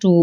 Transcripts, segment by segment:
2،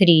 3،